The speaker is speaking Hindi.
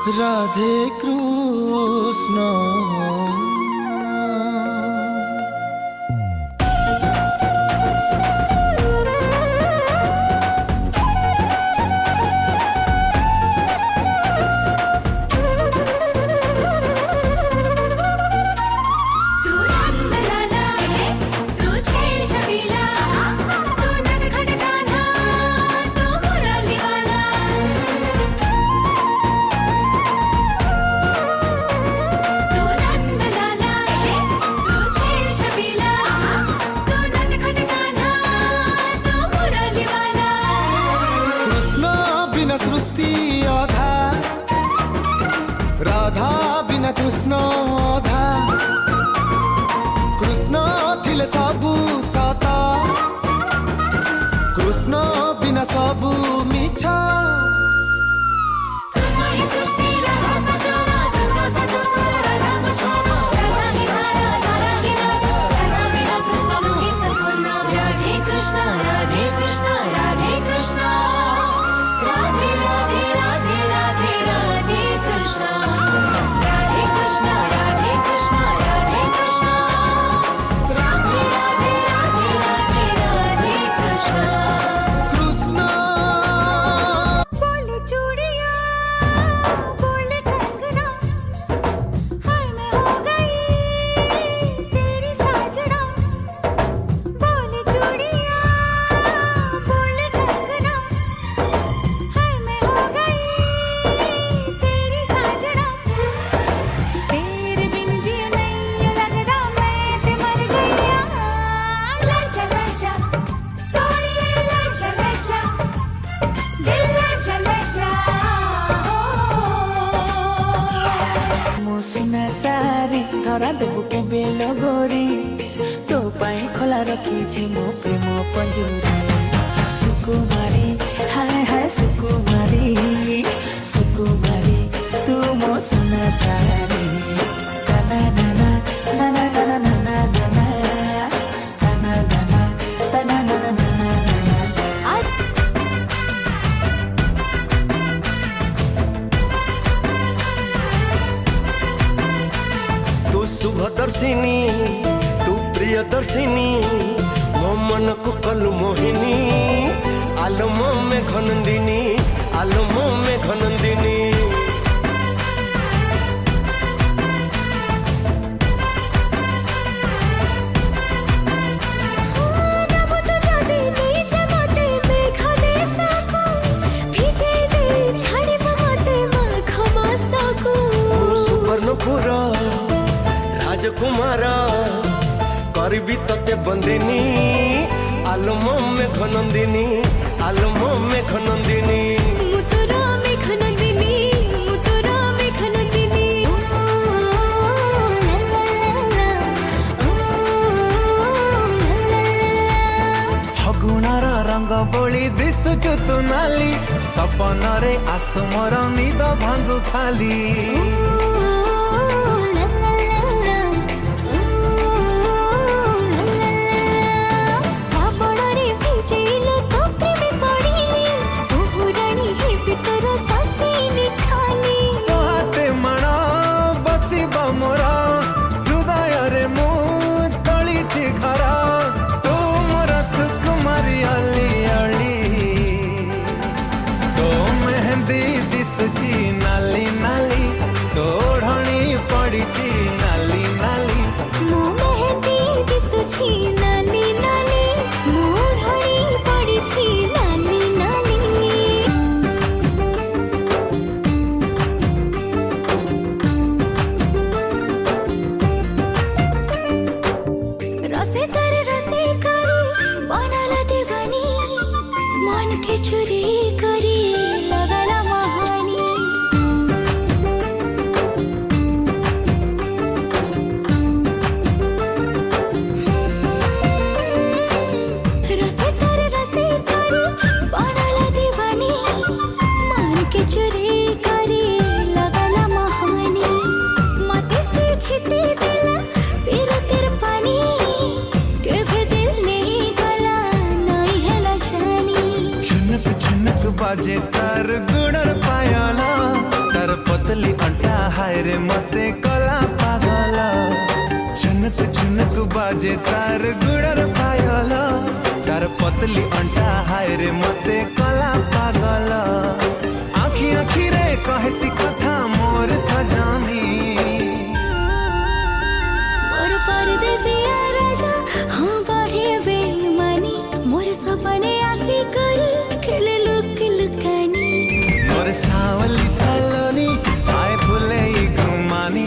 राधे कृष्ण। सृष्टि अधा, राधा बिना कृष्ण अधा। कृष्ण थिले सबु सता, कृष्ण बिना सबु मिछा। सुना सारी धरा देबु के बेलो गोरी, तो पाई खोला रखी मो प्रेम पंजूरी। सुकुमारी हाय हाय सुकुमारी, सुकुमारी तू मो सुना सारी। तना नाना नाना नाना नाना नाना तना नाना तना नाना नाना नाना। तू शुभदर्शिनी, तू प्रियदर्शिनी, मो मन को कलु मोहिनी। आलम में घनंदिनी, आलम में घनंदिनी। सुवर्णपुर राजकुमार करबी तते बंदिनी। आलम में घनंदिनी, आलम में घनंदिनी। मुतुरा में घनंदिनी, मुतुरा में घनंदिनी। फगुणार रंग बोली दिशुचु तु नाली, सपन रे आसु मोर निद भांगु खाली। नाली नाली तोड़ झुनक झुनक बाजे तार गुड़र पायला तार पतली अंटा हाय रे मते कला पागला झुनक झुनक बाजे तार गुड़र पायला तार पतली अंटा